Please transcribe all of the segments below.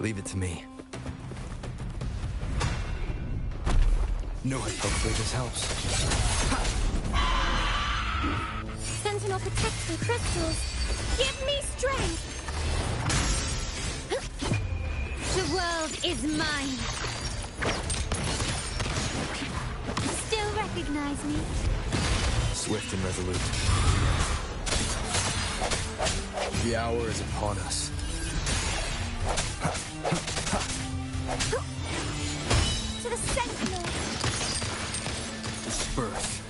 Leave it to me. No, hopefully this helps. Sentinel protection crystals. Give me strength. The world is mine. Still recognize me? Swift and resolute. The hour is upon us. To the Sentinel! Disperse.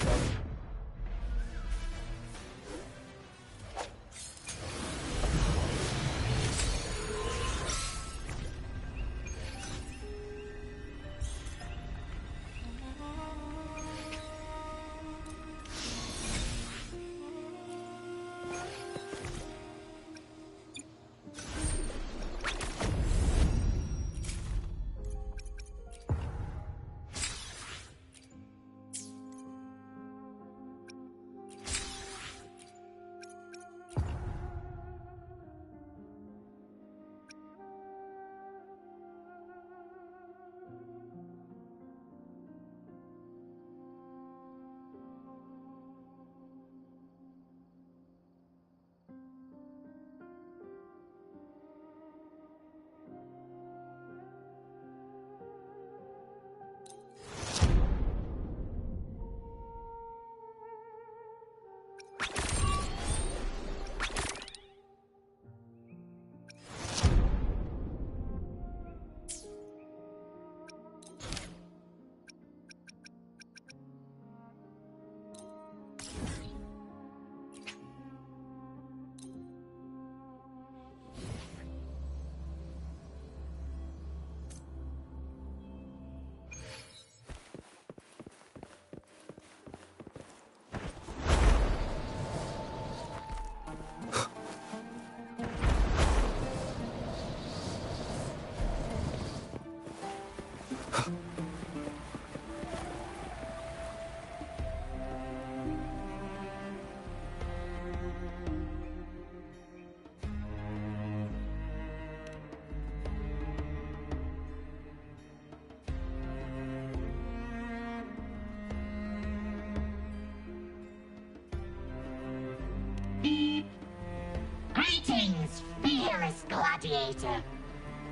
Greetings, fearless gladiator.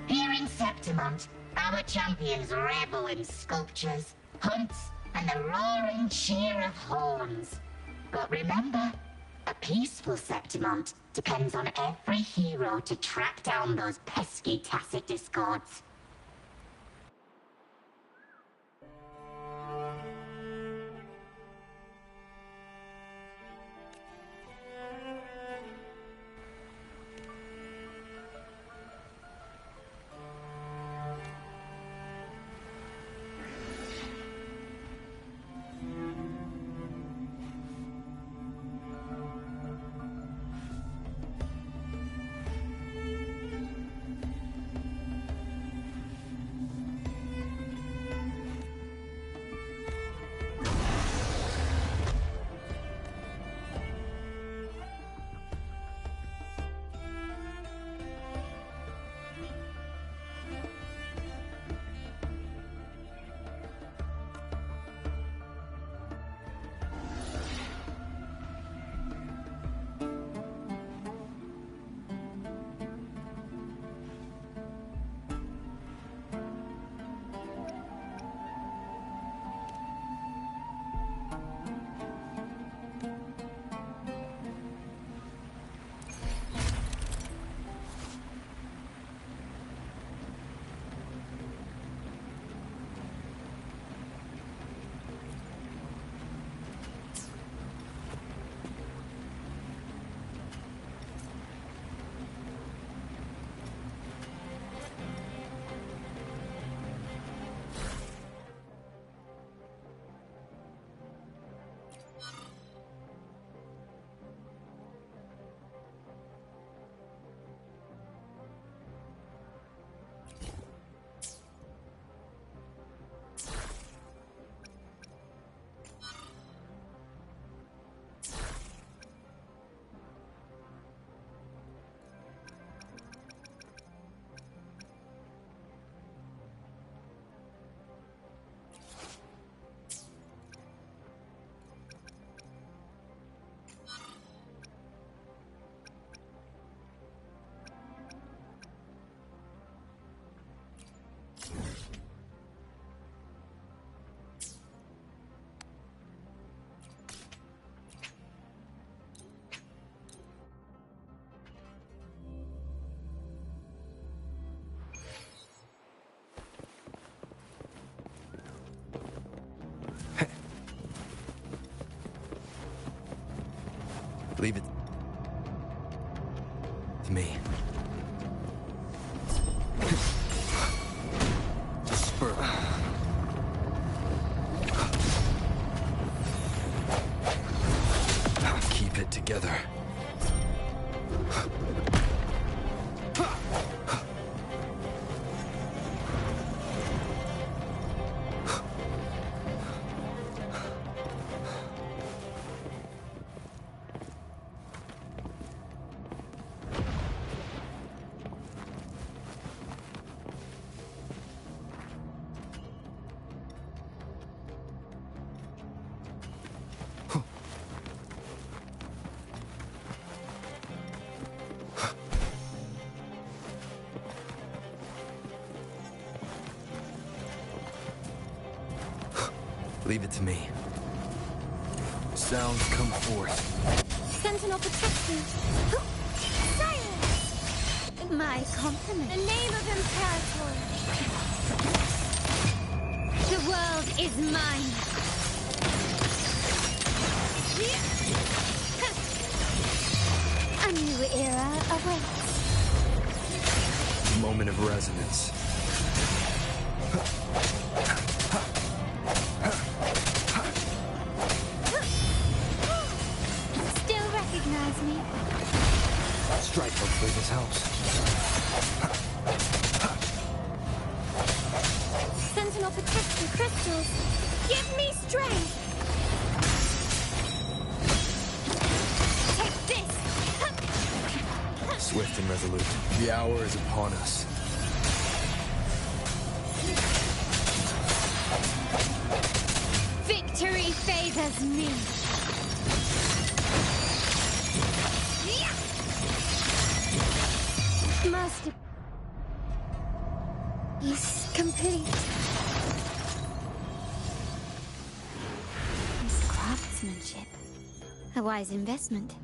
Here in Septimont, our champions revel in sculptures, hunts, and the roaring cheer of horns. But remember, a peaceful Septimont depends on every hero to track down those pesky tacit discords. Leave it to me. Spur. Keep it together. Leave it to me. Sounds come forth. Sentinel protect me. Silence! My compliment. The name of Imperator. The world is mine. A new era awaits. Moment of resonance. Still recognize me? Strike, hopefully this helps. Sentinel protection crystals. Give me strength. Take this. Swift and resolute. The hour is upon us. Victory favors me. Master is complete. This craftsmanship. A wise investment.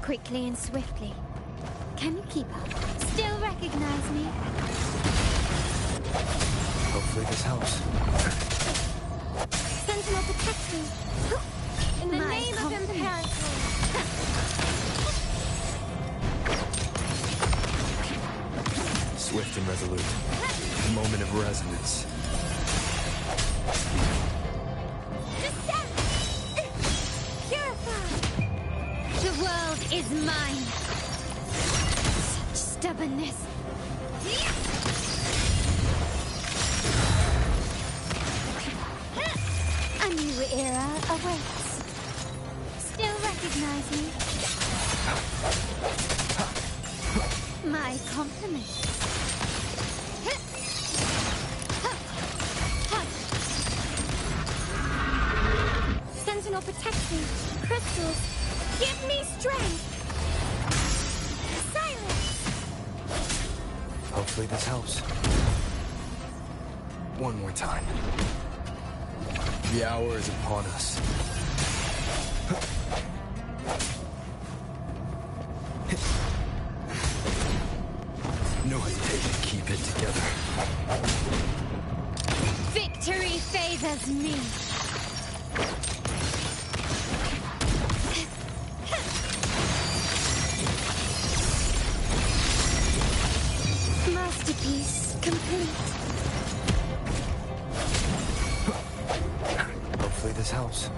Quickly and swiftly. Can you keep up? Still recognize me? Hopefully this helps. Sentinel protect me. In the name of Imperator. Swift and resolute. Moment of resonance. The world is mine. Such stubbornness. A new era awaits. Still recognize me? My compliments. Sentinel protect me. Crystals. Give me strength! Silence! Hopefully this helps. One more time. The hour is upon us. complete. Hopefully this helps.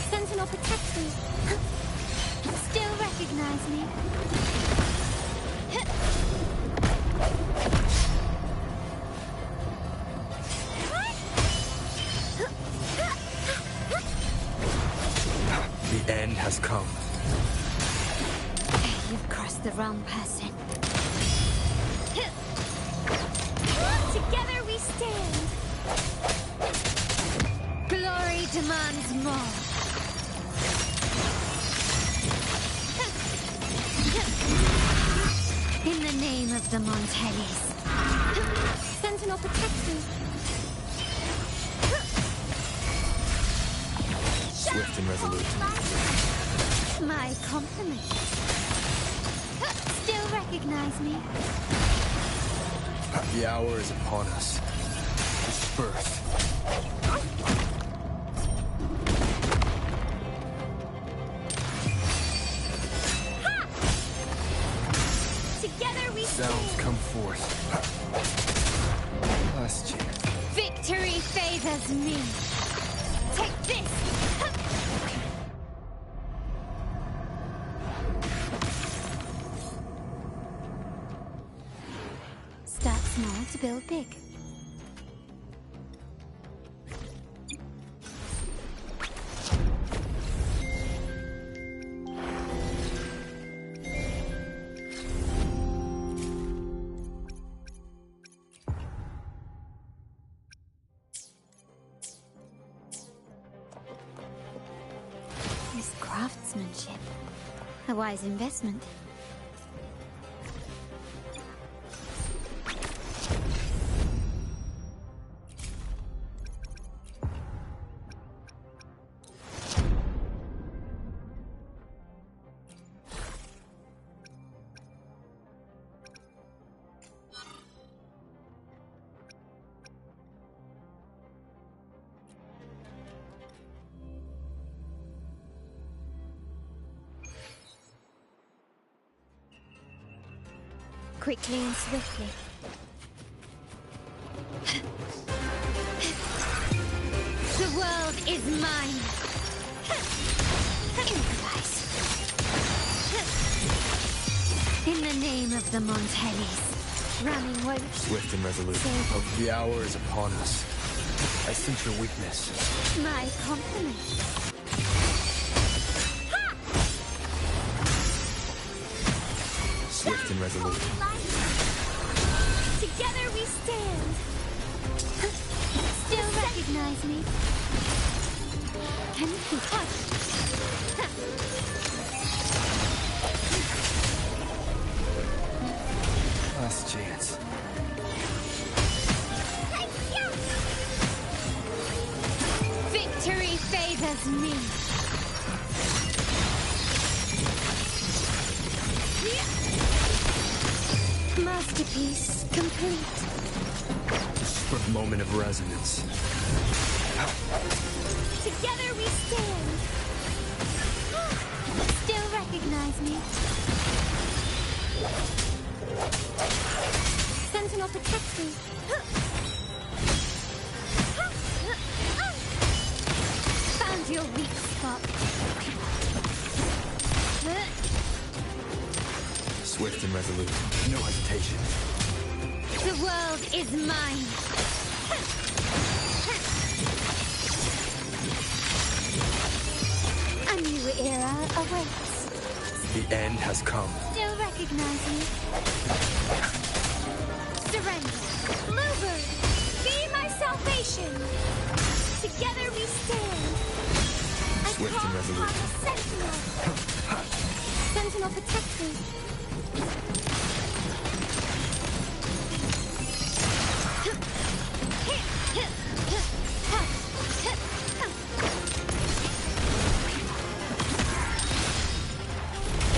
Sentinel protects me. Still recognize me. The end has come. You've crossed the wrong person. Together we stand. Glory demands more. In the name of the Montellis. Sentinel protects me. Swift and resolute. My compliments. Still recognize me? The hour is upon us. Disperse. Together we Sounds stand. come forth. Last chance. Victory favors me. Take this. Start small to build big. This craftsmanship. A wise investment. Quickly and swiftly. The world is mine. Improvise. In the name of the Montellis. Running waves. Swift and resolute. The hour is upon us. I sense your weakness. My compliments. Swift and resolute. Together we stand. Still recognize me? Can you keep hush? Last chance. Victory favors me. Masterpiece complete. For a moment of resonance. Together we stand. Still recognize me? Sentinel protects me. Found your weak spot. Swift and resolute. No hesitation. The world is mine. A new era awaits. The end has come. Still recognize me? Surrender. Bluebird, be my salvation. Together we stand. Swift and resolute. Sentinel. Sentinel protects me.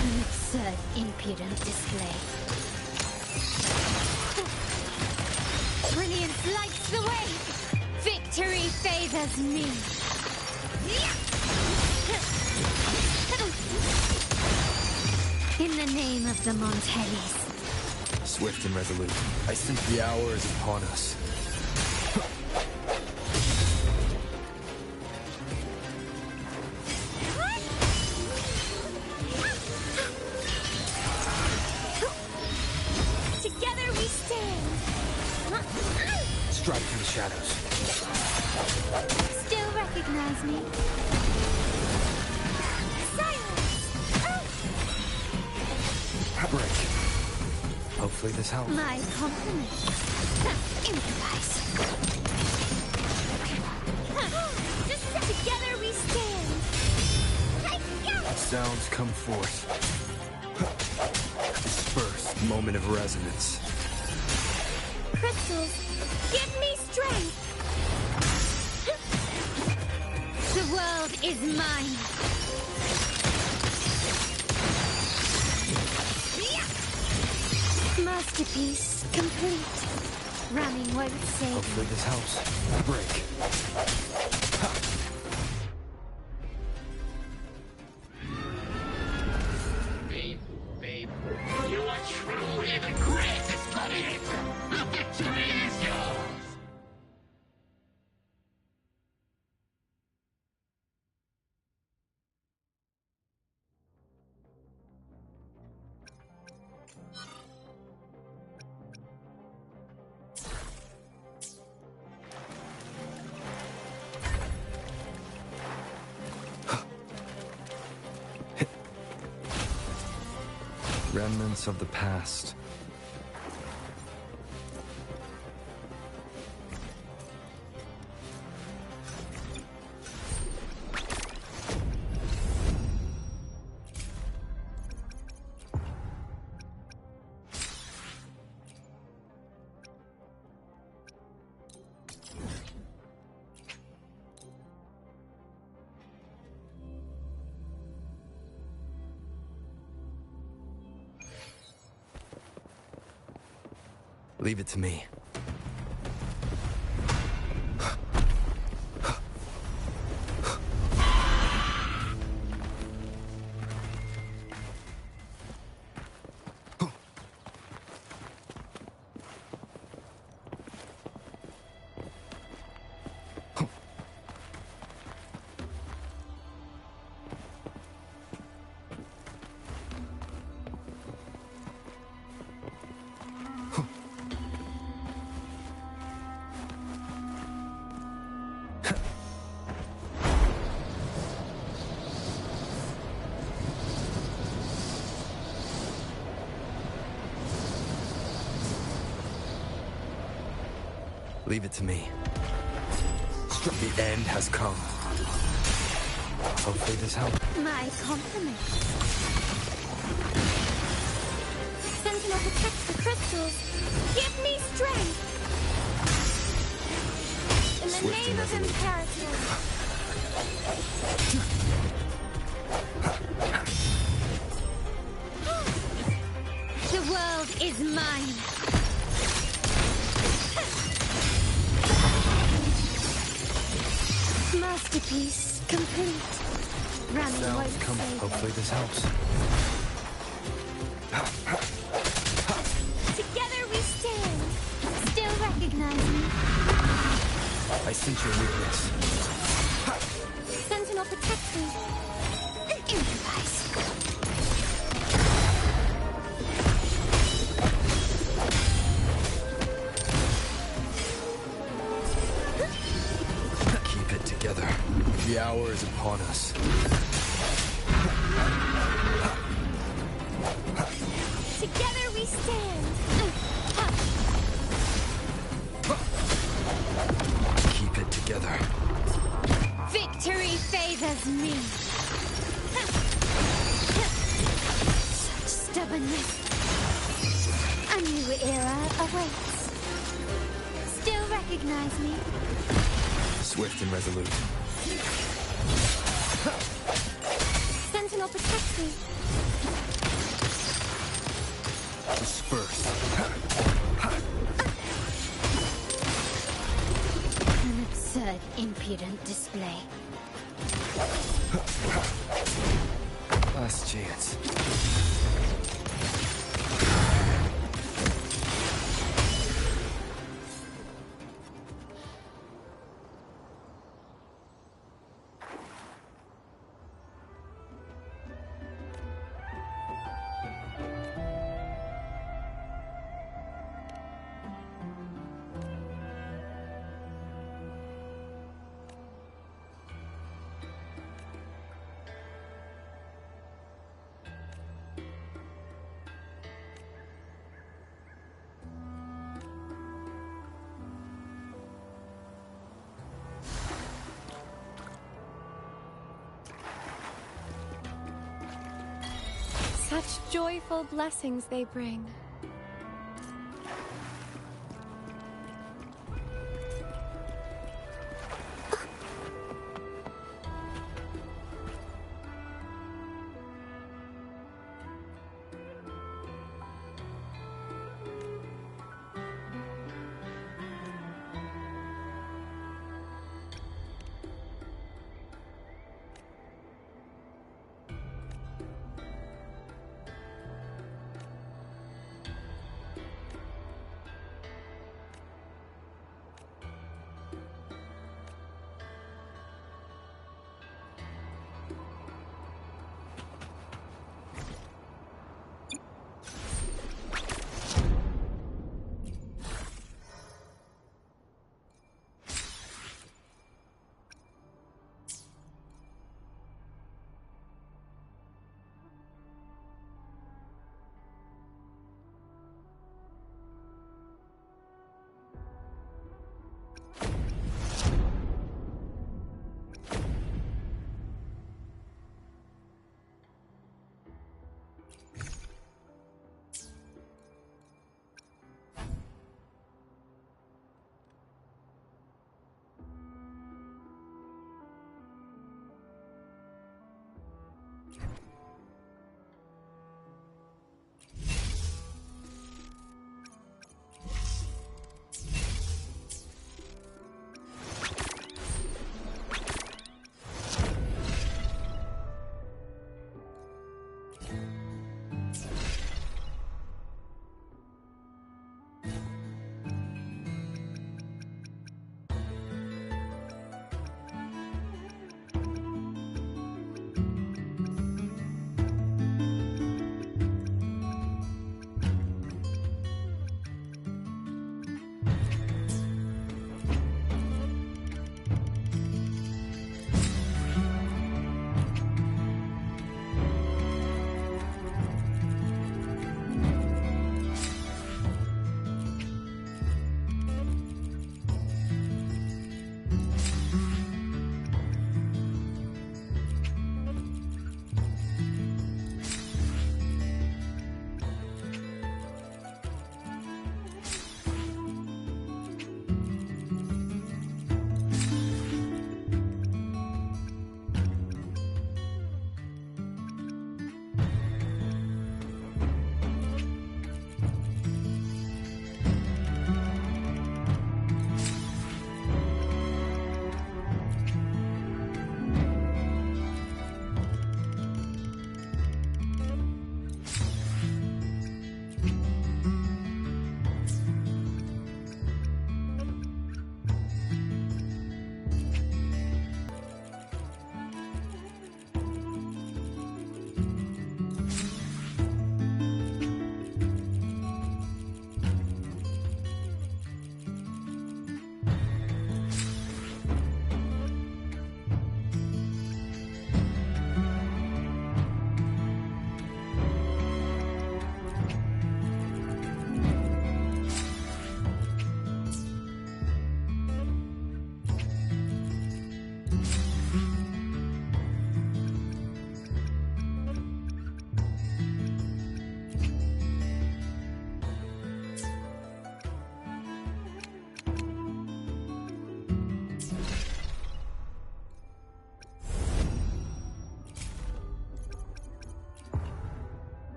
An absurd, impudent display. Brilliance lights the way. Victory favors me. In the name of the Montellis. Swift and resolute. I sense the hour is upon us. Together we stand. Strike through the shadows. Still recognize me? Silence! Break. Hopefully this helps. My compliments. Improvise. Together we stand. Sounds come forth. Dispersed. Moment of resonance. Crystals, give me strength. The world is mine. Masterpiece complete. Running won't save. Hopefully this helps. Break. Babe, you are truly the greatest gladiator. The victory is yours. Remnants of the past. Leave it to me. Leave it to me. The end has come. Hopefully this helps. My compliments. Sentinel protects the crystals. Give me strength. In the Swift name and of resolute. Imperative. The world is mine. Masterpiece complete. Running Sounds won't come. save. Hopefully this helps. Together we stand. Still recognize me. I sense your weakness. Sentinel protects me. Improvise. Keep it together. The hour is upon us. Together we stand. Keep it together. Victory favors me. Such stubbornness. A new era awaits. Still recognize me? Swift and resolute. Sentinel protects me. Disperse. An absurd, impudent display. Last chance. Such joyful blessings they bring.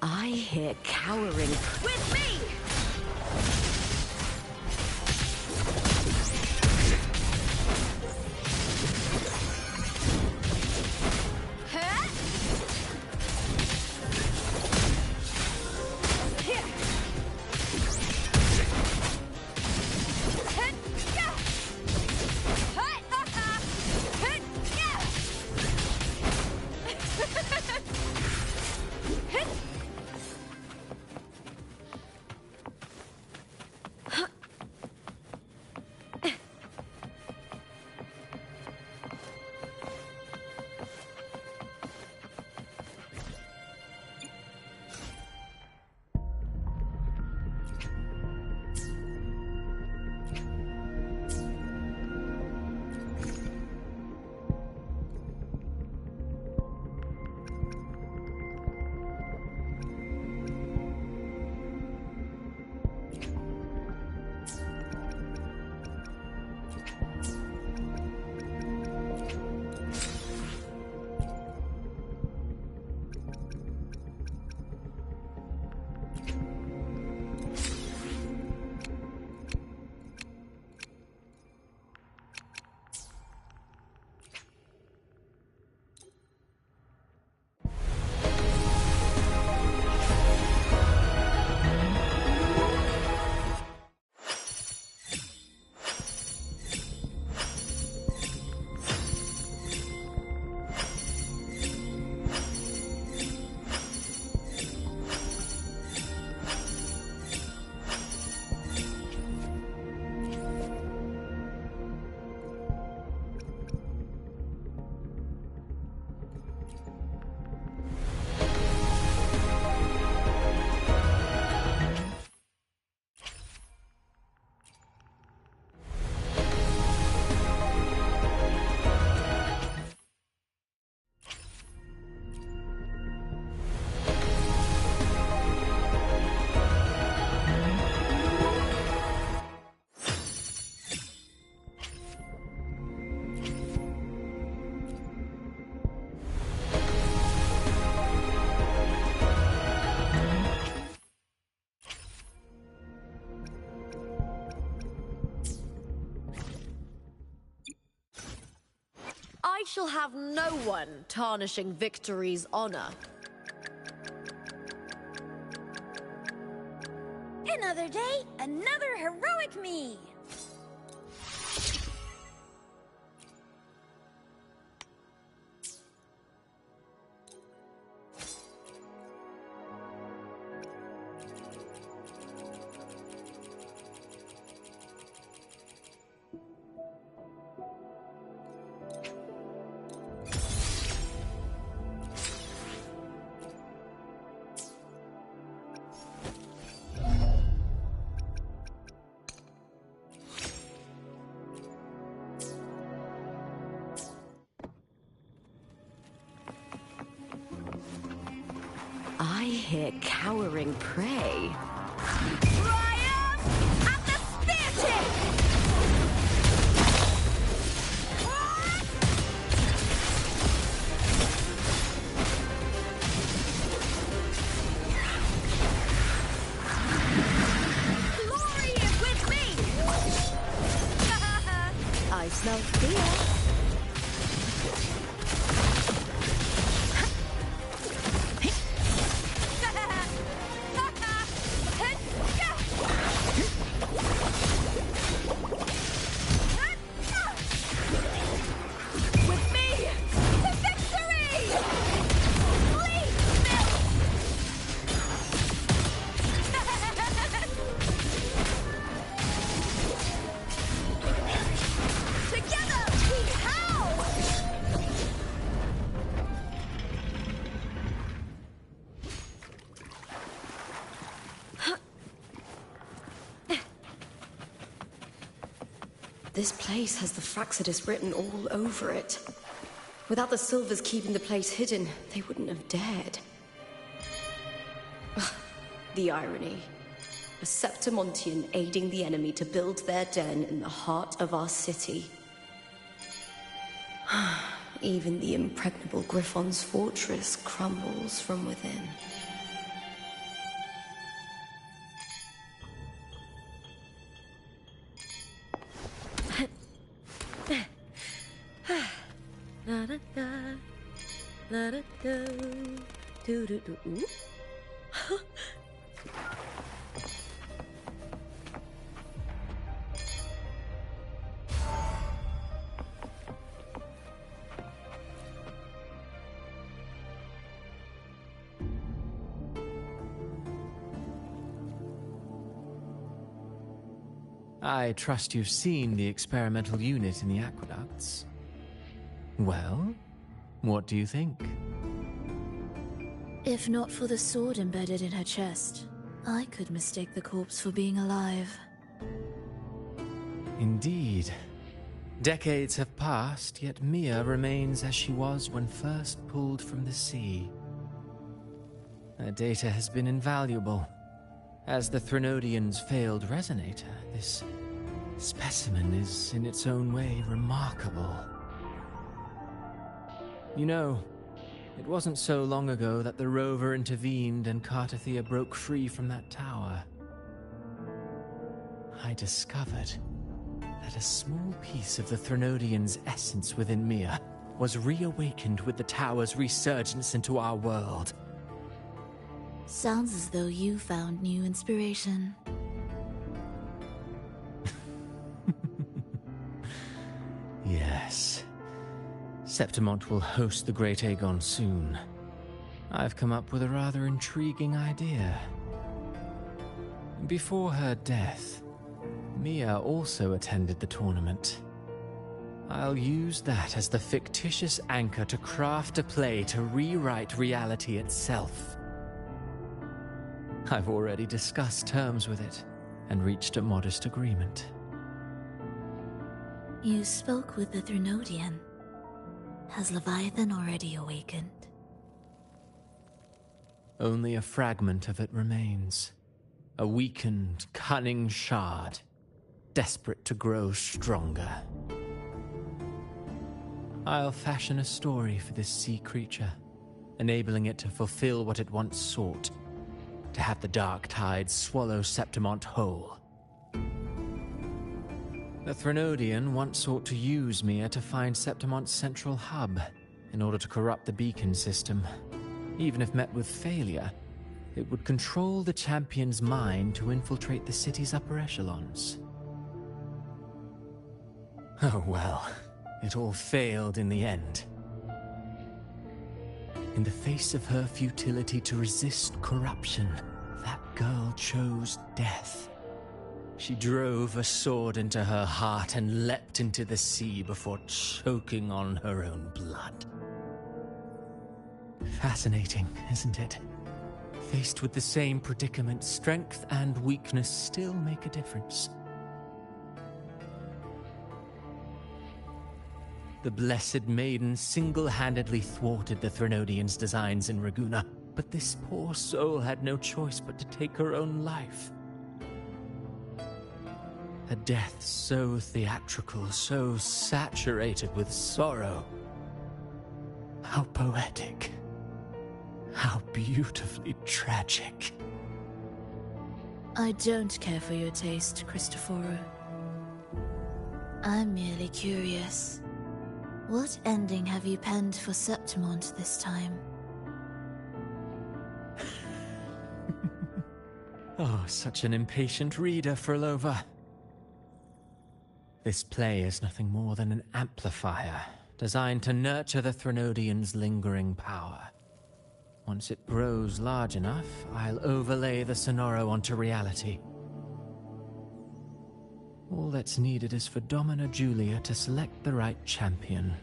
I hear cowering with me! I shall have no one tarnishing victory's honor. Another day, another heroic me! I hear cowering prey. Triumph at the spear tip! Glory is with me! I smell fear. This place has the Fraccidus written all over it. Without the Silvers keeping the place hidden, they wouldn't have dared. The irony. A Septimontian aiding the enemy to build their den in the heart of our city. Even the impregnable Griffon's fortress crumbles from within. go. Do do do. Ooh. I trust you've seen the experimental unit in the aqueducts. Well, what do you think? If not for the sword embedded in her chest, I could mistake the corpse for being alive. Indeed. Decades have passed, yet Mia remains as she was when first pulled from the sea. Her data has been invaluable. As the Threnodian's failed resonator, this specimen is in its own way remarkable. You know, it wasn't so long ago that the rover intervened and Cartathea broke free from that tower. I discovered that a small piece of the Threnodian's essence within Mia was reawakened with the tower's resurgence into our world. Sounds as though you found new inspiration. Yes. Septimont will host the Great Aegon soon. I've come up with a rather intriguing idea. Before her death, Mia also attended the tournament. I'll use that as the fictitious anchor to craft a play to rewrite reality itself. I've already discussed terms with it and reached a modest agreement. You spoke with the Threnodian. Has Leviathan already awakened? Only a fragment of it remains. A weakened, cunning shard, desperate to grow stronger. I'll fashion a story for this sea creature, enabling it to fulfill what it once sought, to have the dark tide swallow Septimont whole. The Threnodian once sought to use Mia to find Septimont's central hub in order to corrupt the beacon system. Even if met with failure, it would control the champion's mind to infiltrate the city's upper echelons. Oh well, it all failed in the end. In the face of her futility to resist corruption, that girl chose death. She drove a sword into her heart and leapt into the sea before choking on her own blood. Fascinating, isn't it? Faced with the same predicament, strength and weakness still make a difference. The Blessed Maiden single-handedly thwarted the Threnodian's designs in Raguna, but this poor soul had no choice but to take her own life. A death so theatrical, so saturated with sorrow. How poetic. How beautifully tragic. I don't care for your taste, Cristoforo. I'm merely curious. What ending have you penned for Septimont this time? Oh, such an impatient reader, Frolova. This play is nothing more than an amplifier, designed to nurture the Threnodian's lingering power. Once it grows large enough, I'll overlay the Sonoro onto reality. All that's needed is for Domina Julia to select the right champion.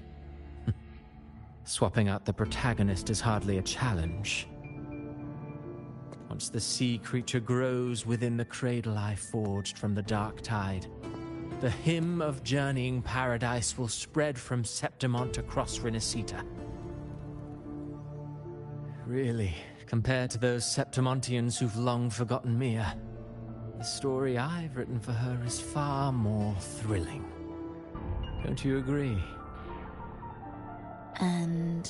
Swapping out the protagonist is hardly a challenge. Once the sea creature grows within the cradle I forged from the dark tide, the hymn of journeying paradise will spread from Septimont across Renacita. Really, compared to those Septimontians who've long forgotten Mia, the story I've written for her is far more thrilling. Don't you agree? And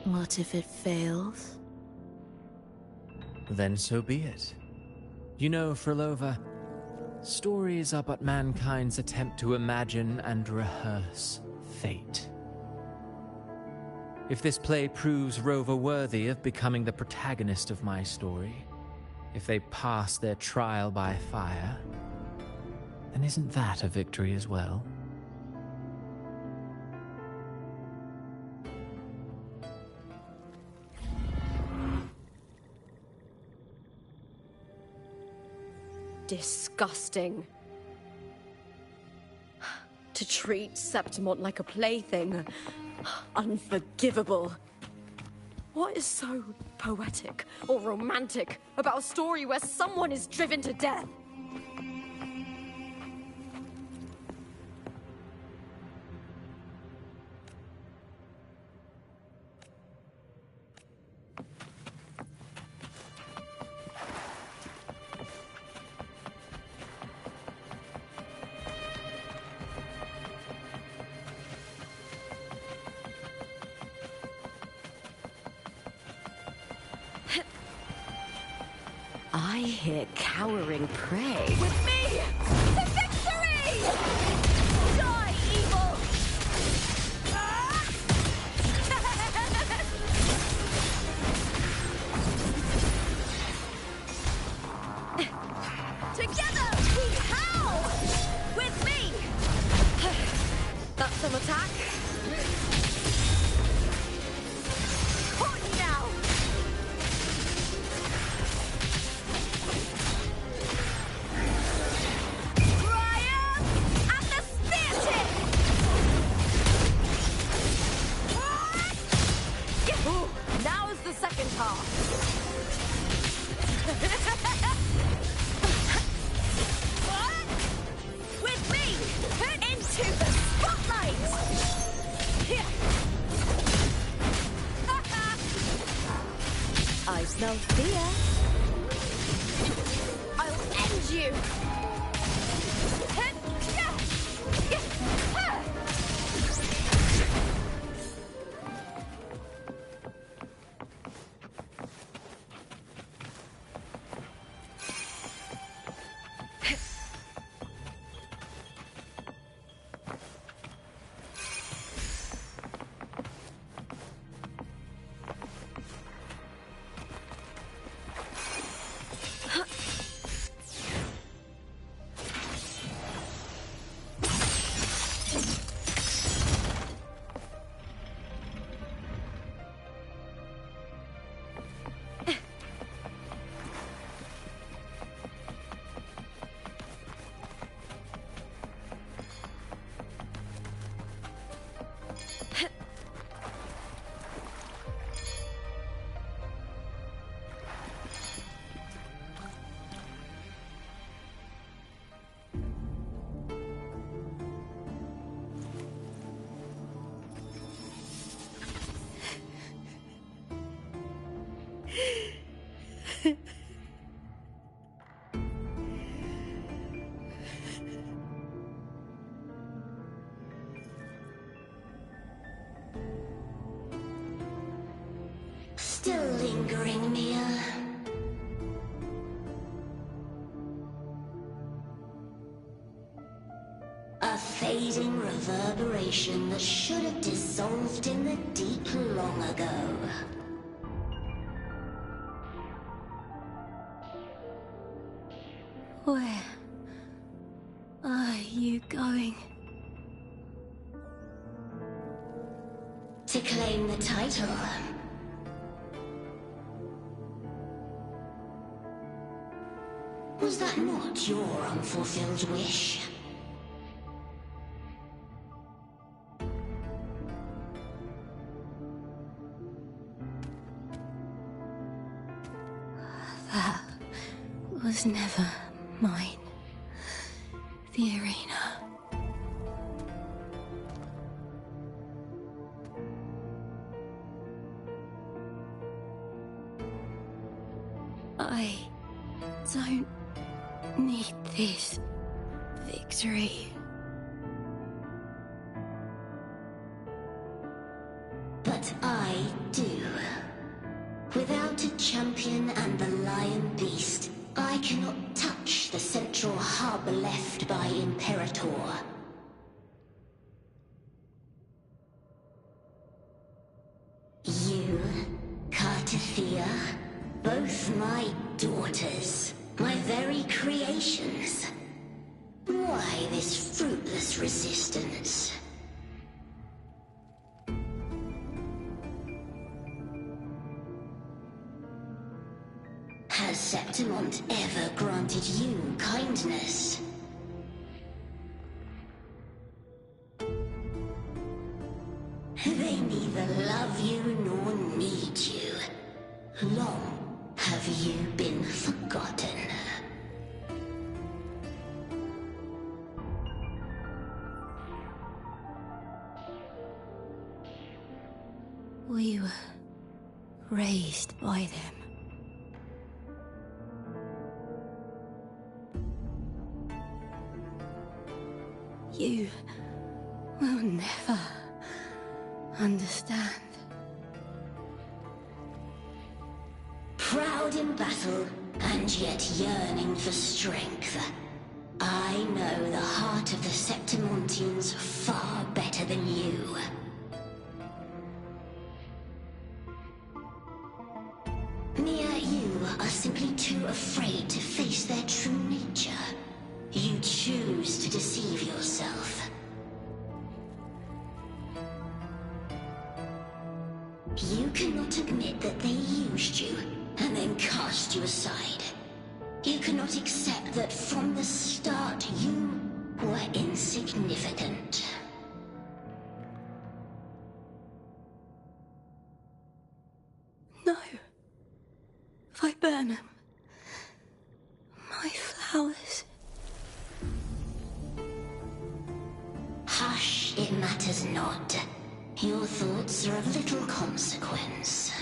what if it fails? Then so be it. You know, Frolova, stories are but mankind's attempt to imagine and rehearse fate. If this play proves Rover worthy of becoming the protagonist of my story, if they pass their trial by fire, then isn't that a victory as well? Disgusting. To treat Septimont like a plaything. Unforgivable. What is so poetic or romantic about a story where someone is driven to death? I hear cowering prey. With me! To victory! Die, evil! Together we howl! With me! That's some attack. Caught you now! Second half. What? With me! Into the spotlight! I smell fear. I'll end you! Still lingering, Mia. A fading reverberation that should have dissolved in the deep long ago. Where are you going? To claim the title. Was that not your unfulfilled wish? That was never mine. The arena. I don't need this victory. But I do. Without a champion and the lion beast, I cannot touch the central hub left by Imperator. Both my daughters, my very creations. Why this fruitless resistance? Has Septimont ever granted you kindness? They neither love you nor need you. Long have you been forgotten. We were raised by them. You will never understand. Proud in battle, and yet yearning for strength. I know the heart of the Septimontians far better than you. Mia, you are simply too afraid to face their true nature. You choose to deceive yourself. You cannot admit that they used you, and then cast you aside. You cannot accept that from the start you were insignificant. No. Viburnum. My flowers. Hush, it matters not. Your thoughts are of little consequence.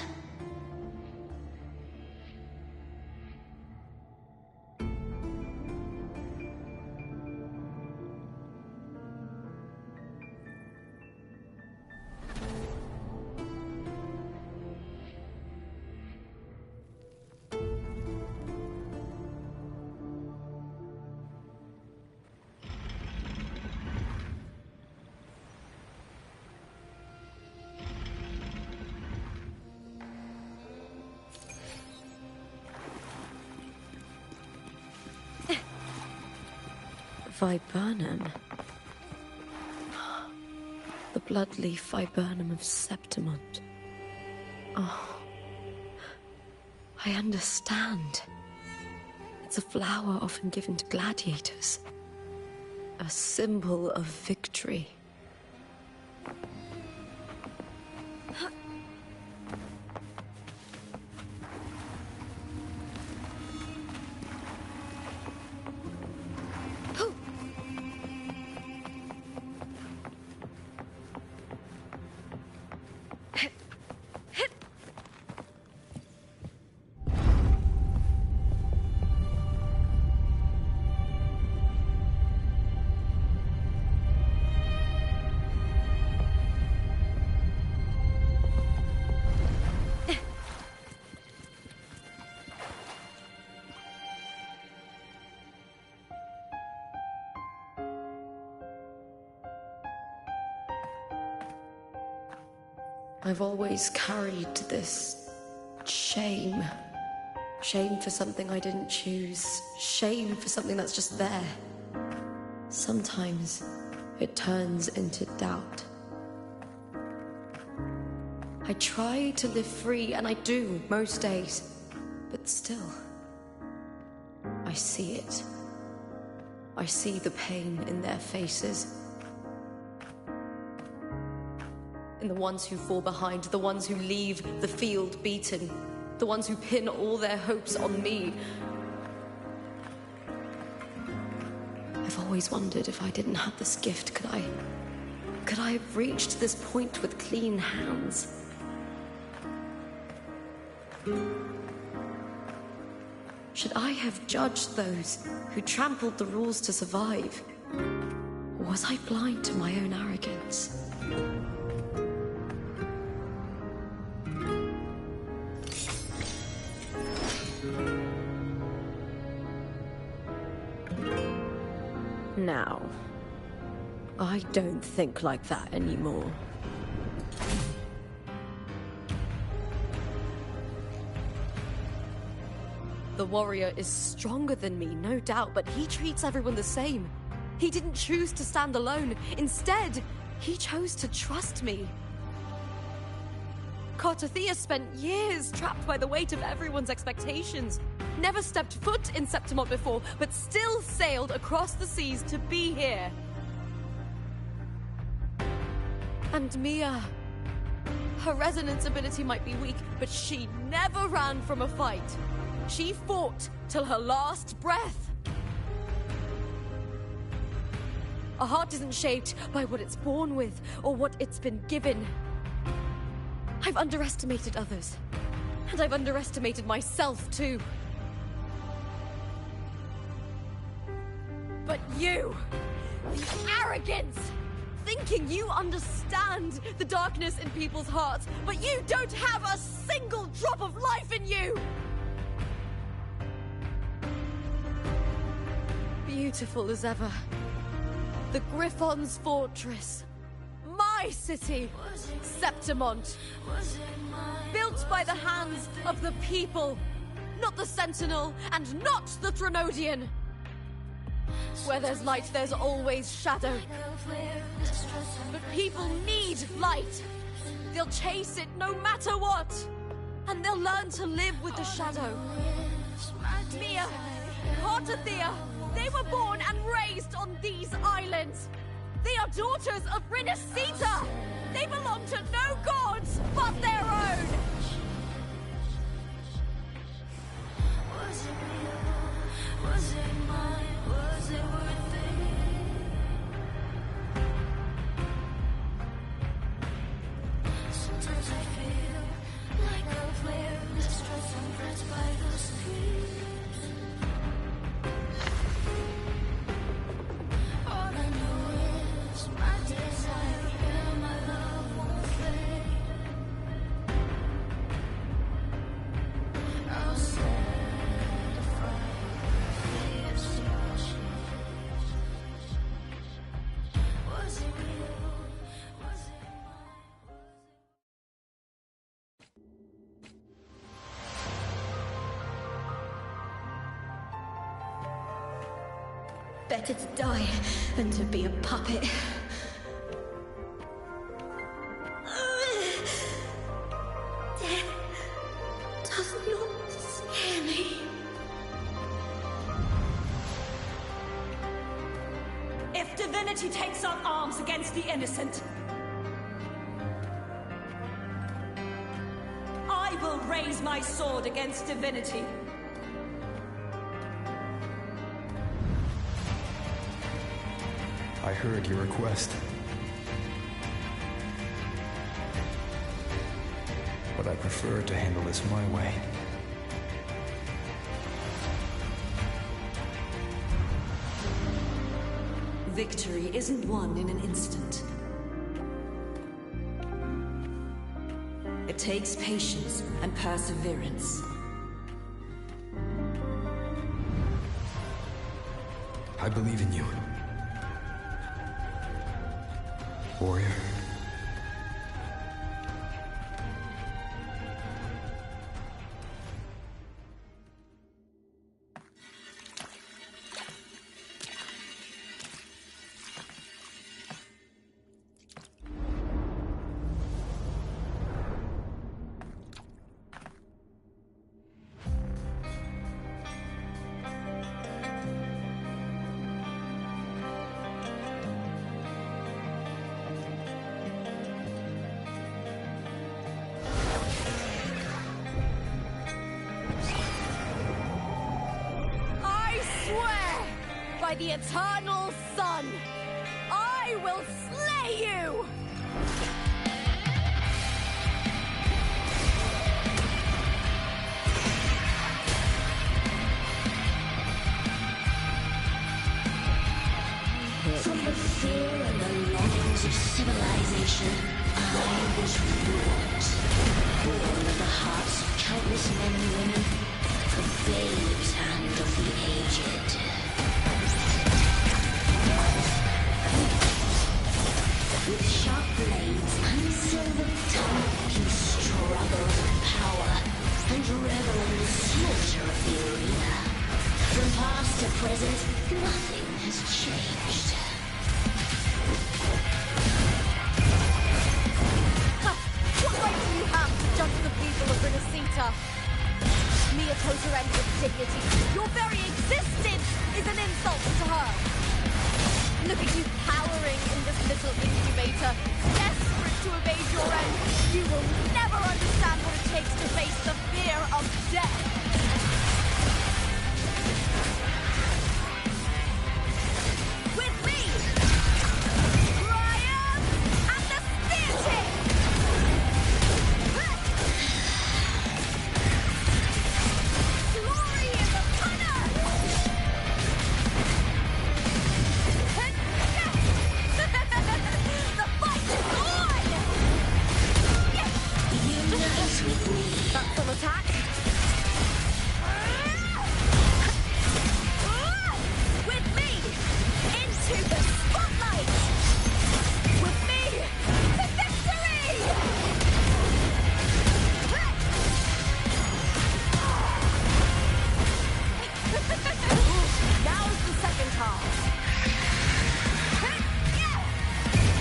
Viburnum. The bloodleaf viburnum of Septimont. Oh, I understand. It's a flower often given to gladiators. A symbol of victory. I've always carried this shame. Shame for something I didn't choose. Shame for something that's just there. Sometimes it turns into doubt. I try to live free, and I do most days. But still, I see it. I see the pain in their faces. In the ones who fall behind, the ones who leave the field beaten, the ones who pin all their hopes on me. I've always wondered if I didn't have this gift, could I have reached this point with clean hands? Should I have judged those who trampled the rules to survive? Or was I blind to my own arrogance? Now, I don't think like that anymore. The warrior is stronger than me, no doubt, but he treats everyone the same. He didn't choose to stand alone. Instead, he chose to trust me. Cartothea spent years trapped by the weight of everyone's expectations. Never stepped foot in Septimont before, but still sailed across the seas to be here. And Mia... her resonance ability might be weak, but she never ran from a fight. She fought till her last breath. A heart isn't shaped by what it's born with, or what it's been given. I've underestimated others. And I've underestimated myself, too. But you... the arrogance! Thinking you understand the darkness in people's hearts, but you don't have a single drop of life in you! Beautiful as ever. The Griffon's fortress. My city, Septimont. Built by the hands of the people. Not the Sentinel, and not the Threnodian. Where there's light, there's always shadow. But people need light. They'll chase it no matter what. And they'll learn to live with the shadow. Mia, Cartothea, they were born and raised on these islands. They are daughters of Rinascita. They belong to no gods but their own. Was it real? Was it mine? Was it worth it? Sometimes I feel like a flare, distressed and pressed by the screams. All I know is my desire and my love won't fade. I'll set a fire, the destruction. Was it real? Was it mine? Better to die than to be a puppet. Death does not scare me. If divinity takes up arms against the innocent, I will raise my sword against divinity. I heard your request. But I prefer to handle this my way. Victory isn't won in an instant. It takes patience and perseverance. I believe in you. Warrior. By the eternal sun, I will slay you! From the fear and the longings of civilization, I was ruined. Born of the hearts of countless men and women, of babes and of the aged. With sharp blades and silver tongue, he struggled with power and reveled in the slaughter of the present, nothing has changed. What right do you have to judge the people of Renacita? Mia Totorend with dignity. Your very existence is an insult to her. Look at you cowering in this little incubator, desperate to evade your end. You will never understand what it takes to face the fear of death. With me, Brian and the Theatre! Glory in the tunnel! The fight is on! Unite with me. That's an attack. With me, into the spotlight! With me, to victory! Now is the second half.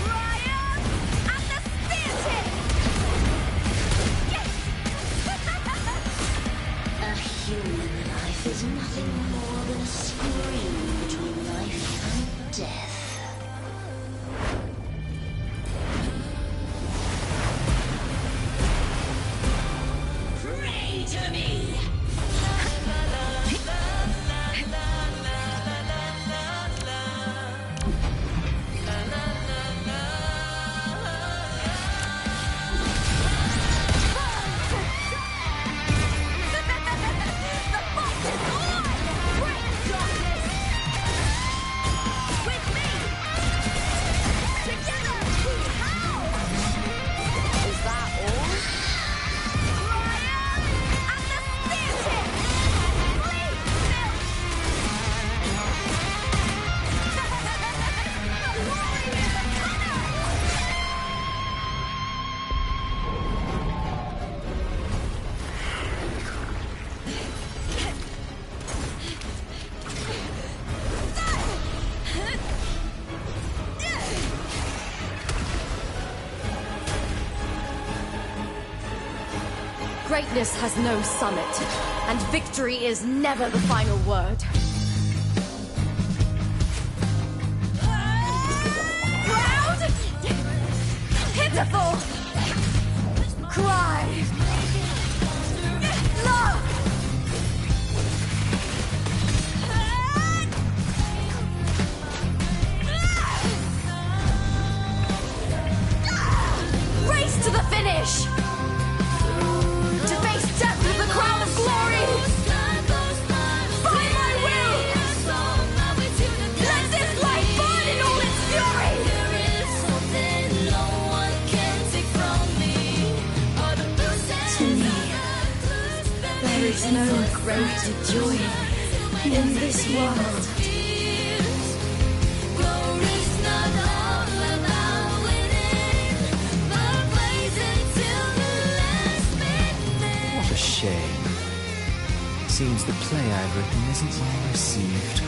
Brian and the Theatre! A human life is nothing more than a scream between life and death. Pray to me! The fight is on! Break darkness! With me! Together we howl! Is that all? Brian and the Theatre! Please, Bill! Glory in the tunnel! Greatness has no summit, and victory is never the final word. Proud! Pitiful! Cry! Love! Race to the finish! To face death with the crown of glory! By my will! Let this light burn in all its fury! To me, there is no greater joy in this world. What a shame. Seems the play I've written isn't well received.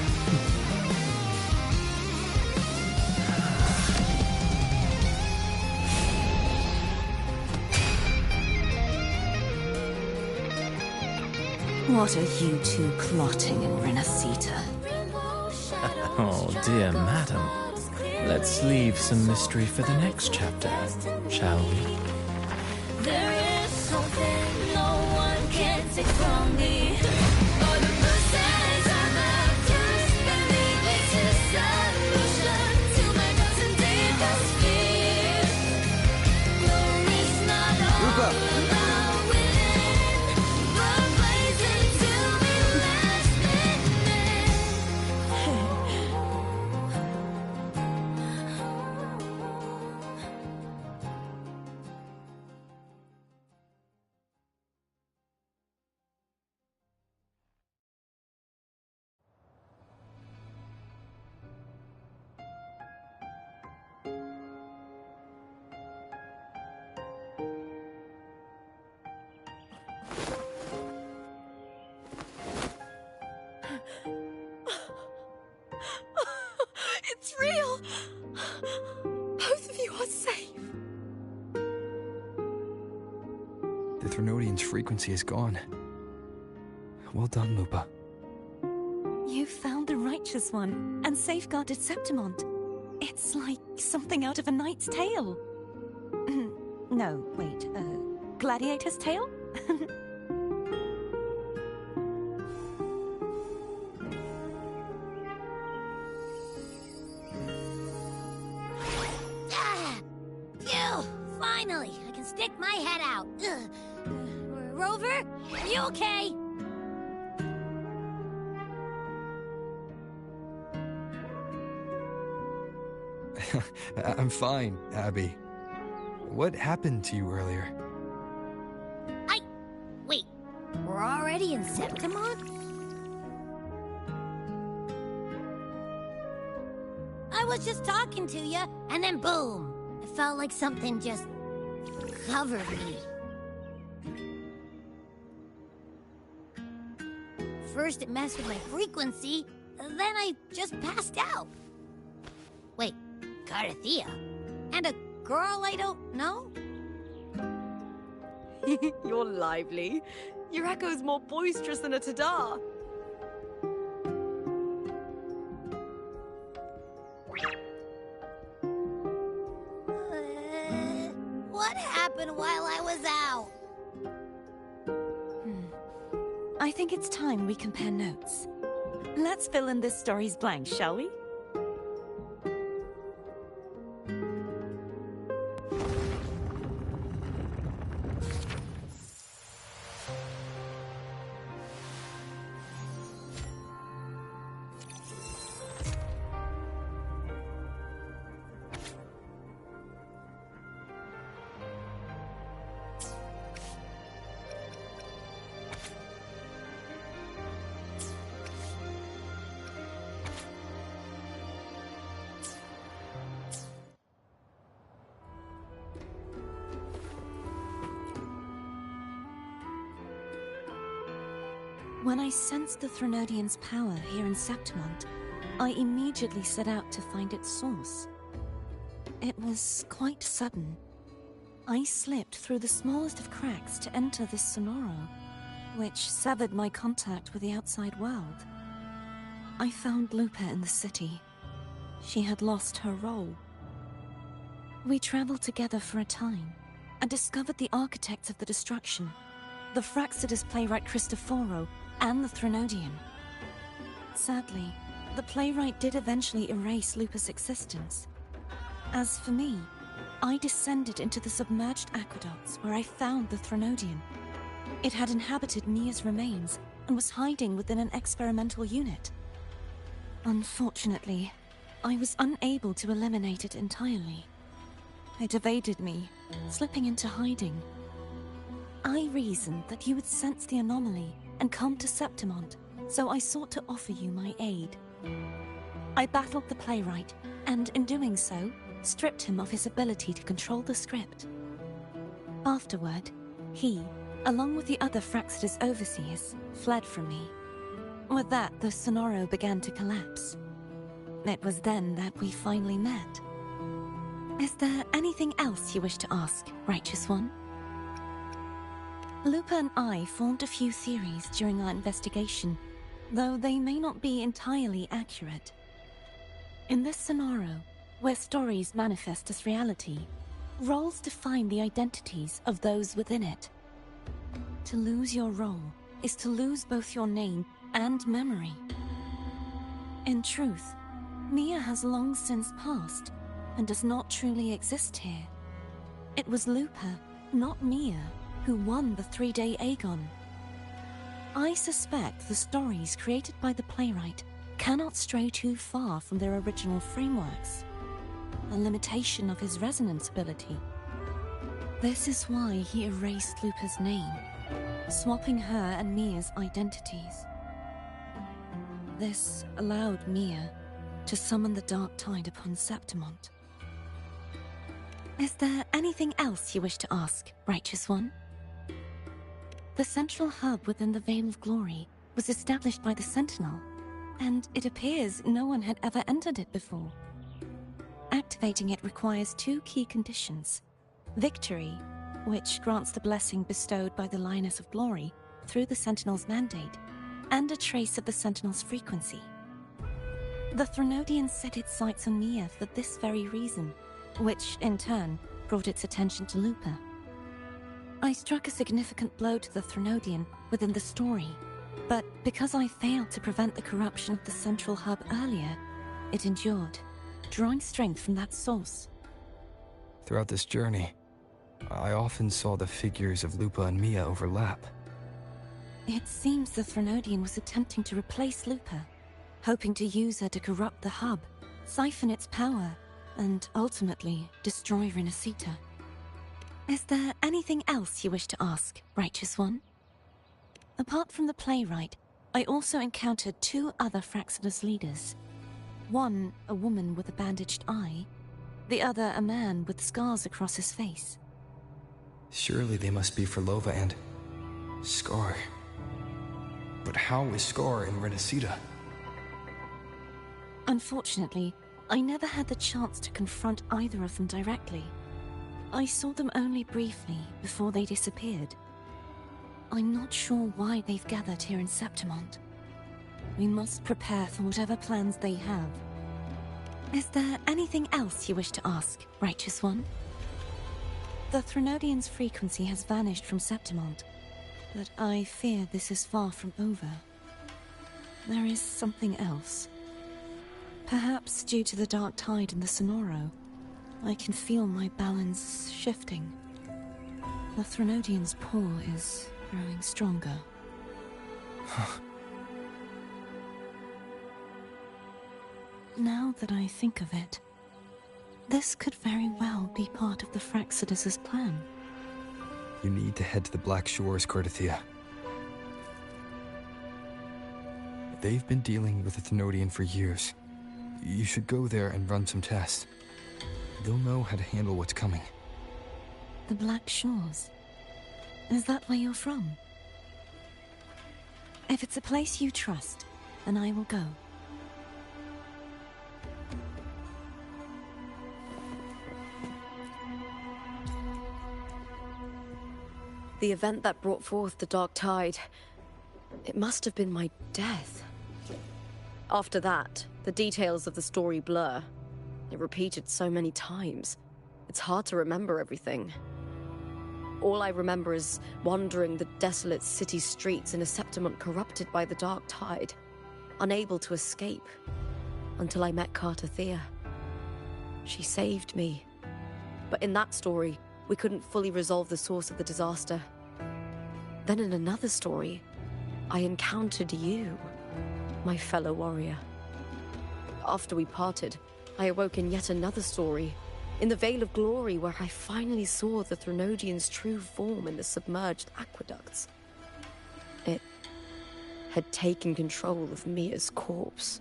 What are you two plotting in Renacita? Oh, dear madam. Let's leave some mystery for the next chapter, shall we? There is something no one can take from me. All the mercies I have just believe it's a solution to my doubts and deepest fears. Glory's not all about winning, but blazing till the last minute. Threnodian's frequency is gone. Well done, Lupa. You found the righteous one and safeguarded Septimont. It's like something out of a knight's tale. No, wait, gladiator's tale? Phew! Finally, I can stick my head out. Rover, are you okay? I'm fine, Abby. What happened to you earlier? Wait, we're already in Septimont? I was just talking to you, and then boom! It felt like something just covered me. First it messed with my frequency, then I just passed out. Wait, Carthea? And a girl I don't know? You're lively. Your echo's more boisterous than a Tadar. What happened while I was out? I think it's time we compare notes. Let's fill in this story's blanks, shall we? When I sensed the Threnodian's power here in Septimont, I immediately set out to find its source. It was quite sudden. I slipped through the smallest of cracks to enter this sonoro, which severed my contact with the outside world. I found Lupa in the city. She had lost her role. We traveled together for a time, and discovered the architects of the destruction, the Fraxidus playwright Cristoforo, and the Threnodian. Sadly, the playwright did eventually erase Lupa's existence. As for me, I descended into the submerged aqueducts where I found the Threnodian. It had inhabited Mia's remains and was hiding within an experimental unit. Unfortunately, I was unable to eliminate it entirely. It evaded me, slipping into hiding. I reasoned that you would sense the anomaly and come to Septimont, so I sought to offer you my aid. I battled the playwright, and in doing so, stripped him of his ability to control the script. Afterward, he, along with the other Fraxidus overseers, fled from me. With that, the sonoro began to collapse. It was then that we finally met. Is there anything else you wish to ask, Righteous One? Lupa and I formed a few theories during our investigation, though they may not be entirely accurate. In this sonoro, where stories manifest as reality, roles define the identities of those within it. To lose your role is to lose both your name and memory. In truth, Mia has long since passed and does not truly exist here. It was Lupa, not Mia, who won the 3-day Aegon. I suspect the stories created by the playwright cannot stray too far from their original frameworks, a limitation of his resonance ability. This is why he erased Lupa's name, swapping her and Mia's identities. This allowed Mia to summon the Dark Tide upon Septimont. Is there anything else you wish to ask, Righteous One? The central hub within the Veil of Glory was established by the Sentinel, and it appears no one had ever entered it before. Activating it requires 2 key conditions: victory which grants the blessing bestowed by the Lioness of Glory through the Sentinel's mandate, and a trace of the Sentinel's frequency. The Threnodian set its sights on Mia for this very reason, which, in turn, brought its attention to Lupa. I struck a significant blow to the Threnodian within the story, but because I failed to prevent the corruption of the central hub earlier, it endured, drawing strength from that source. Throughout this journey, I often saw the figures of Lupa and Mia overlap. It seems the Threnodian was attempting to replace Lupa, hoping to use her to corrupt the hub, siphon its power, and ultimately destroy Renacita. Is there anything else you wish to ask, Righteous One? Apart from the playwright, I also encountered 2 other Fraxidus leaders. One, a woman with a bandaged eye, the other a man with scars across his face. Surely they must be Forlova and Scar. But how is Scar in Renacita? Unfortunately, I never had the chance to confront either of them directly. I saw them only briefly before they disappeared. I'm not sure why they've gathered here in Septimont. We must prepare for whatever plans they have. Is there anything else you wish to ask, Righteous One? The Threnodian's frequency has vanished from Septimont, but I fear this is far from over. There is something else. Perhaps due to the dark tide in the Sonoro, I can feel my balance shifting. The Threnodian's paw is growing stronger. Now that I think of it, this could very well be part of the Fraxidus' plan. You need to head to the Black Shores, Cordothea. They've been dealing with the Thenodian for years. You should go there and run some tests. They'll know how to handle what's coming. The Black Shores? Is that where you're from? If it's a place you trust, then I will go. The event that brought forth the dark tide, it must have been my death. After that, the details of the story blur. It repeated so many times. It's hard to remember everything. All I remember is wandering the desolate city streets in a Septimont corrupted by the dark tide, unable to escape, until I met Cartothea. She saved me. But in that story, we couldn't fully resolve the source of the disaster. Then in another story, I encountered you, my fellow warrior. After we parted, I awoke in yet another story, in the Vale of Glory, where I finally saw the Threnodian's true form in the submerged aqueducts. It had taken control of Mia's corpse,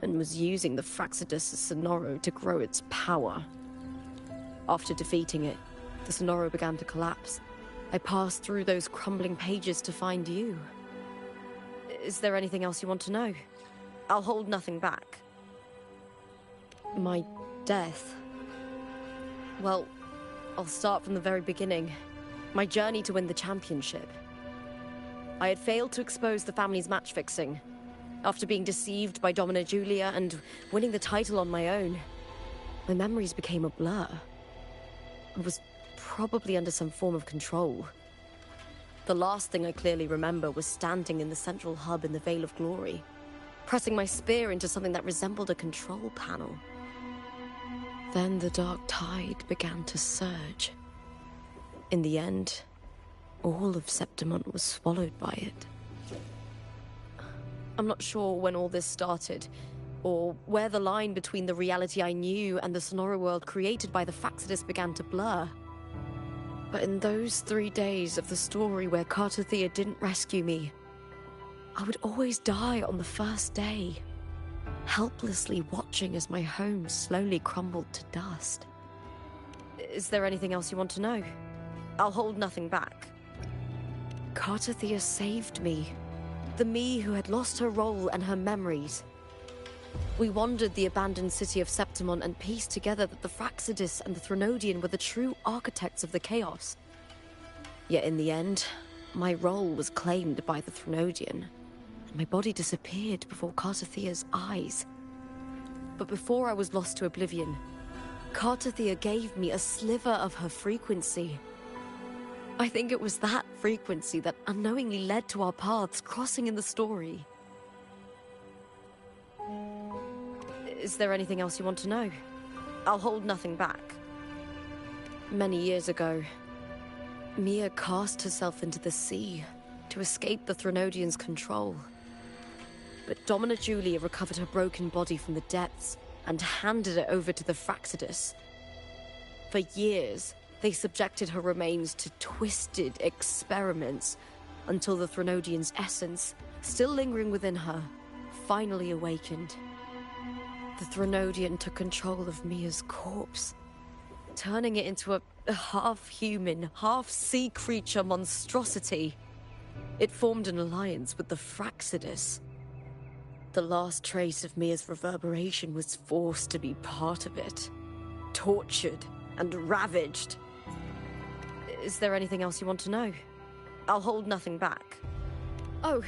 and was using the Fraxidus' Sonoro to grow its power. After defeating it, the Sonoro began to collapse. I passed through those crumbling pages to find you. Is there anything else you want to know? I'll hold nothing back. My death. Well, I'll start from the very beginning. My journey to win the championship. I had failed to expose the family's match fixing. After being deceived by Domina Julia and winning the title on my own, my memories became a blur. I was probably under some form of control. The last thing I clearly remember was standing in the central hub in the Vale of Glory, pressing my spear into something that resembled a control panel. Then the dark tide began to surge. In the end, all of Septimont was swallowed by it. I'm not sure when all this started, or where the line between the reality I knew and the Sonoro world created by the Fraxidus began to blur. But in those 3 days of the story where Cartothea didn't rescue me, I would always die on the first day, helplessly watching as my home slowly crumbled to dust. Is there anything else you want to know? I'll hold nothing back. Cartothea saved me. The me who had lost her role and her memories. We wandered the abandoned city of Septimont and pieced together that the Fraxidus and the Threnodian were the true architects of the chaos. Yet in the end, my role was claimed by the Threnodian, and my body disappeared before Cartathea's eyes. But before I was lost to oblivion, Cartathea gave me a sliver of her frequency. I think it was that frequency that unknowingly led to our paths crossing in the story. Is there anything else you want to know? I'll hold nothing back. Many years ago, Mia cast herself into the sea to escape the Threnodian's control. But Domina Julia recovered her broken body from the depths and handed it over to the Fraxidus. For years, they subjected her remains to twisted experiments until the Threnodian's essence, still lingering within her, finally awakened. The Threnodian took control of Mia's corpse, turning it into a half-human, half-sea creature monstrosity. It formed an alliance with the Fraxidus. The last trace of Mia's reverberation was forced to be part of it, tortured and ravaged. Is there anything else you want to know? I'll hold nothing back. Oh,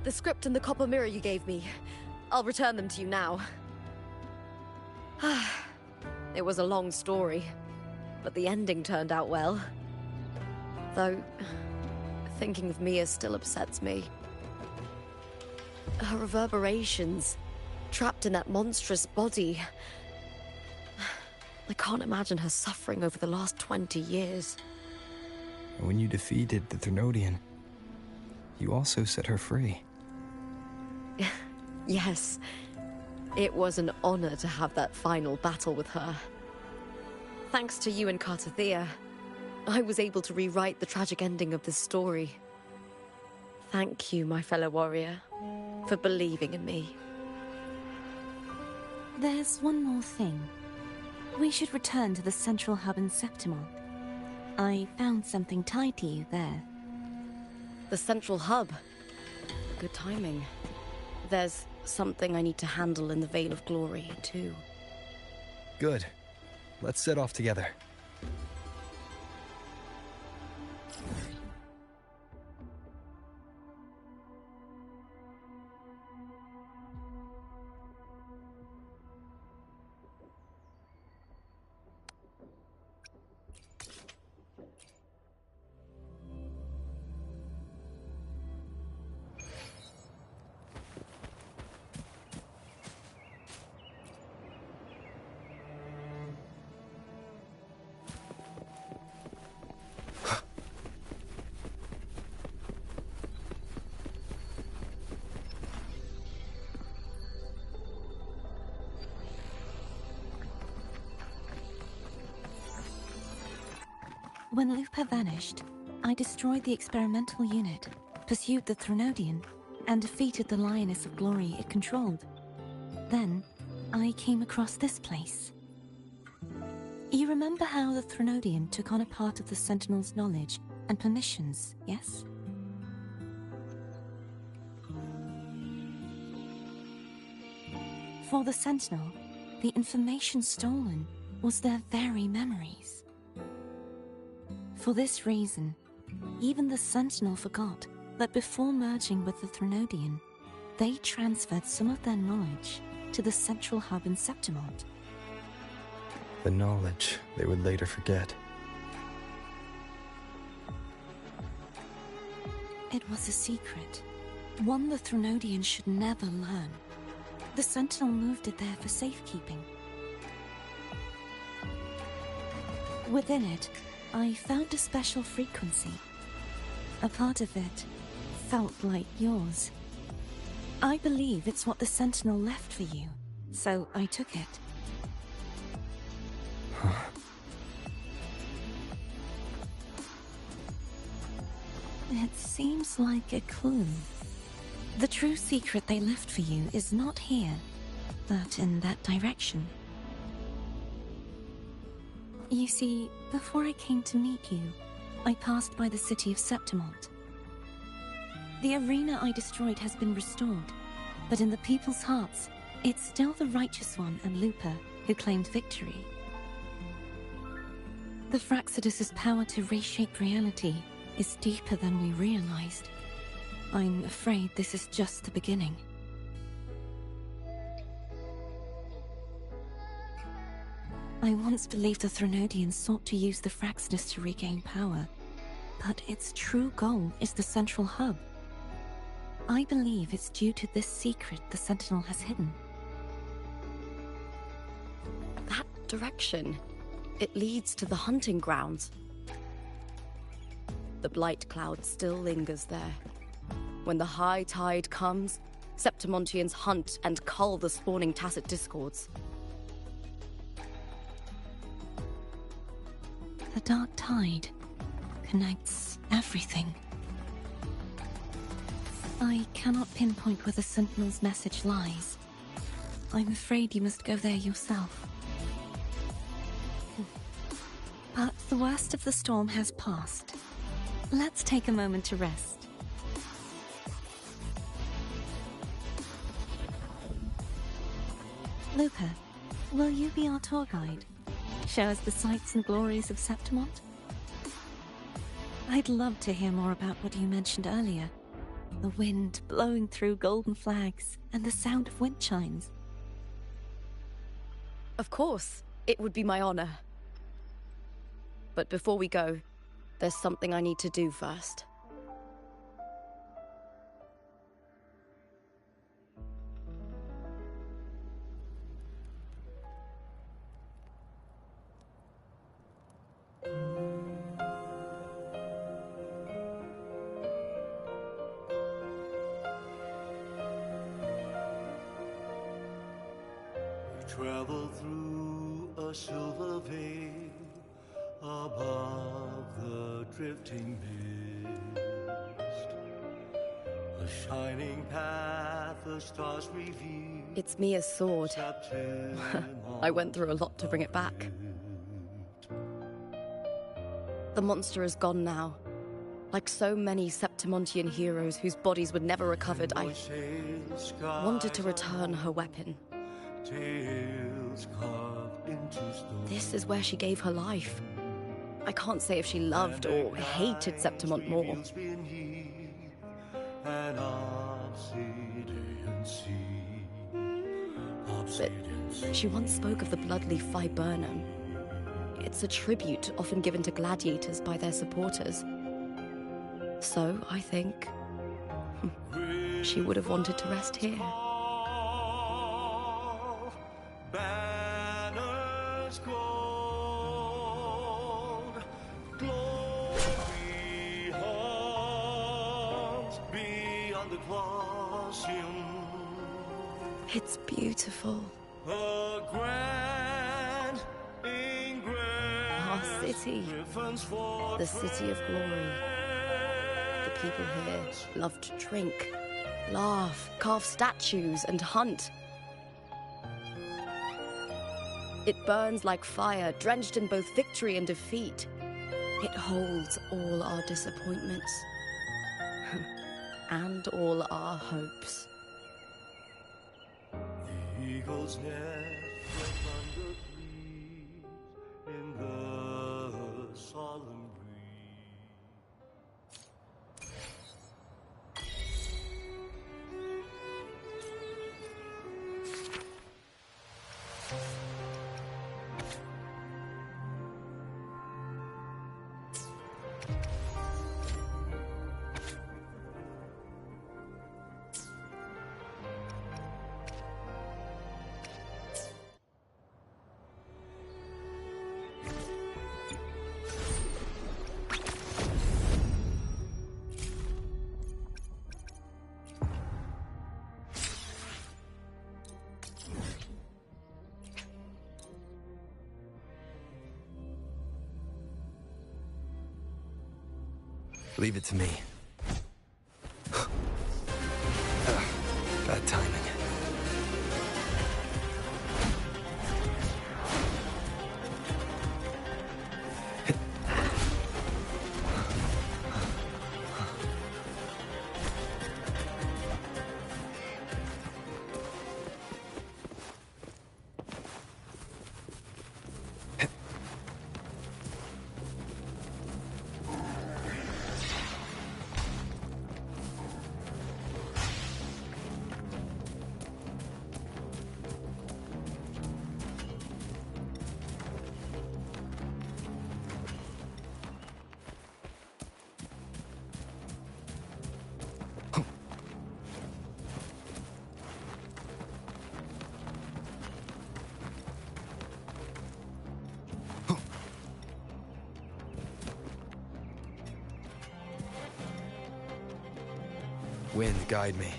the script and the copper mirror you gave me. I'll return them to you now. It was a long story, but the ending turned out well. Though, thinking of Mia still upsets me. Her reverberations, trapped in that monstrous body. I can't imagine her suffering over the last 20 years. When you defeated the Threnodian, you also set her free. Yes. It was an honor to have that final battle with her. Thanks to you and Cartathea, I was able to rewrite the tragic ending of this story. Thank you, my fellow warrior, for believing in me. There's one more thing. We should return to the central hub in Septimont. I found something tied to you there. The central hub? Good timing. There's something I need to handle in the Veil of Glory, too. Good. Let's set off together. When Lupa vanished, I destroyed the experimental unit, pursued the Threnodian, and defeated the Lioness of Glory it controlled. Then, I came across this place. You remember how the Threnodian took on a part of the Sentinel's knowledge and permissions, yes? For the Sentinel, the information stolen was their very memories. For this reason, even the Sentinel forgot that before merging with the Threnodian, they transferred some of their knowledge to the central hub in Septimont. The knowledge they would later forget. It was a secret, one the Threnodian should never learn. The Sentinel moved it there for safekeeping. Within it, I found a special frequency. A part of it felt like yours. I believe it's what the Sentinel left for you, so I took it. It seems like a clue. The true secret they left for you is not here, but in that direction. You see, before I came to meet you, I passed by the city of Septimont. The arena I destroyed has been restored, but in the people's hearts, it's still the Righteous One and Lupa who claimed victory. The Fraxidus' power to reshape reality is deeper than we realized. I'm afraid this is just the beginning. I once believed the Threnodians sought to use the Fraxness to regain power, but its true goal is the central hub. I believe it's due to this secret the Sentinel has hidden. That direction, it leads to the hunting grounds. The blight cloud still lingers there. When the high tide comes, Septimontians hunt and cull the spawning Tacet Discords. The dark tide connects everything. I cannot pinpoint where the Sentinel's message lies. I'm afraid you must go there yourself. But the worst of the storm has passed. Let's take a moment to rest. Luca, will you be our tour guide? Show us the sights and glories of Septimont? I'd love to hear more about what you mentioned earlier. The wind blowing through golden flags and the sound of wind chimes. Of course, it would be my honor. But before we go, there's something I need to do first. Travel through a silver veil above the drifting mist. A shining path, the stars reveal. It's Mia's sword. I went through a lot to bring it back. The monster is gone now. Like so many Septimontian heroes whose bodies were never recovered, I wanted to return her weapon. This is where she gave her life. I can't say if she loved or hated Septimont more. But she once spoke of the bloodleaf viburnum. It's a tribute often given to gladiators by their supporters. So, I think she would have wanted to rest here. Banners gold, glory halls beyond the Colosseum. It's beautiful. A grand Our city, the city of glory. The people here love to drink, laugh, carve statues, and hunt. It burns like fire, drenched in both victory and defeat. It holds all our disappointments and all our hopes. The eagle's nest under trees in the solemn breeze. Leave it to me. Bad timing. Wind, guide me.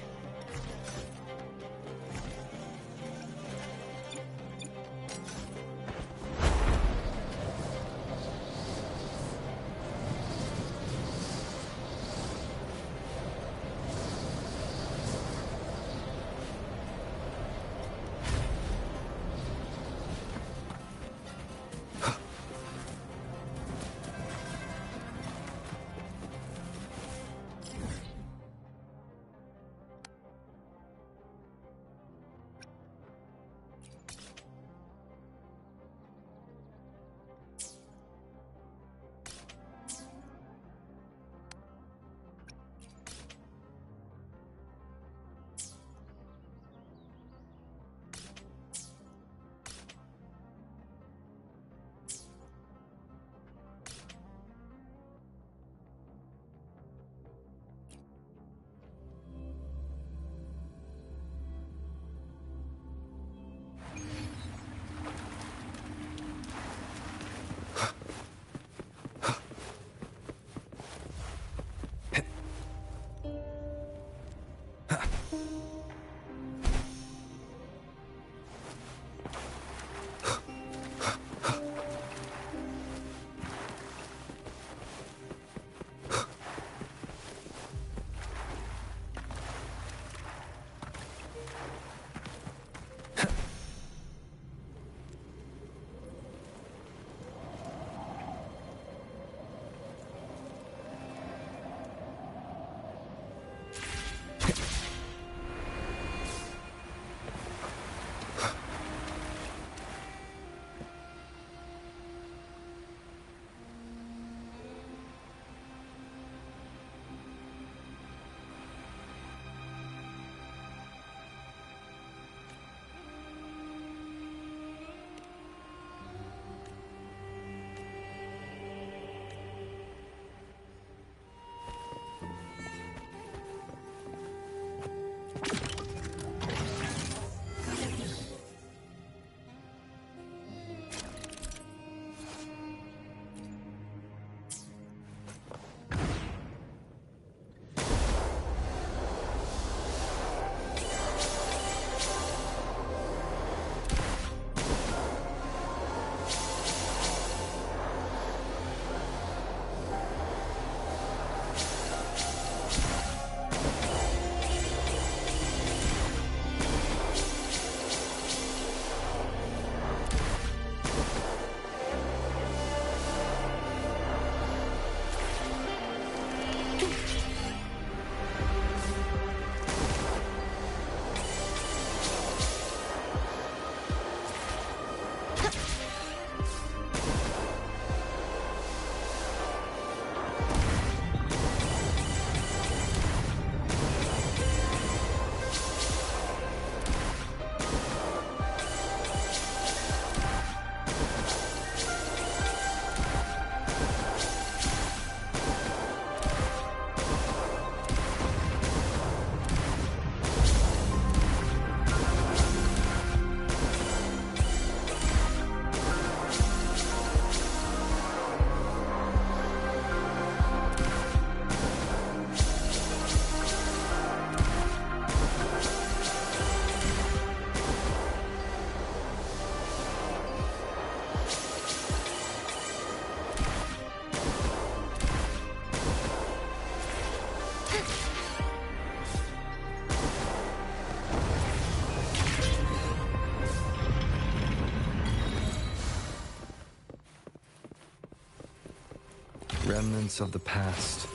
Remnants of the past.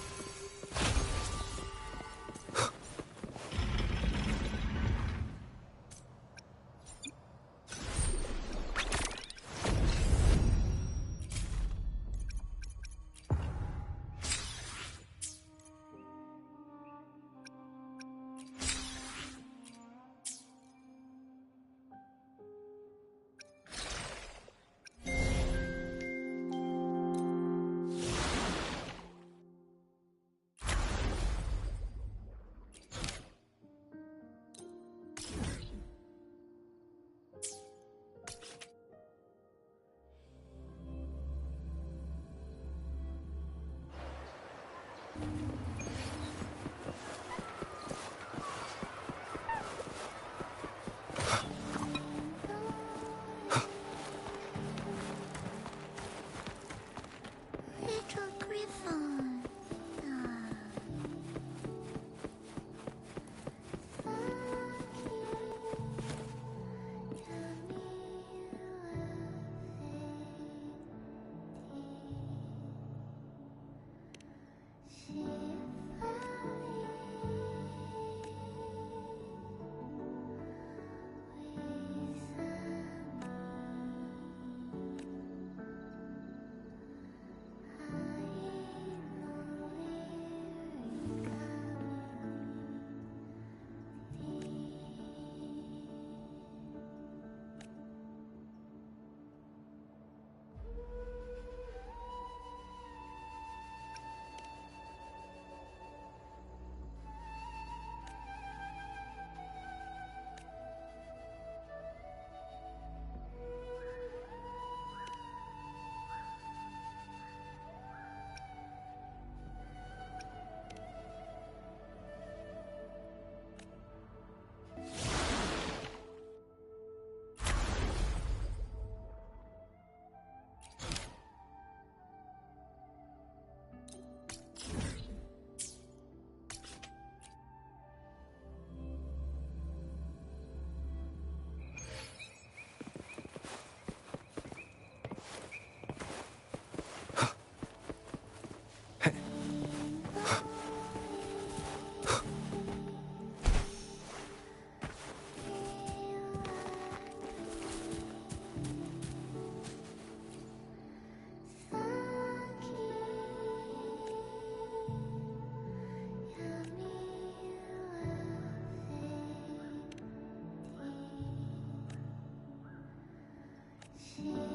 see.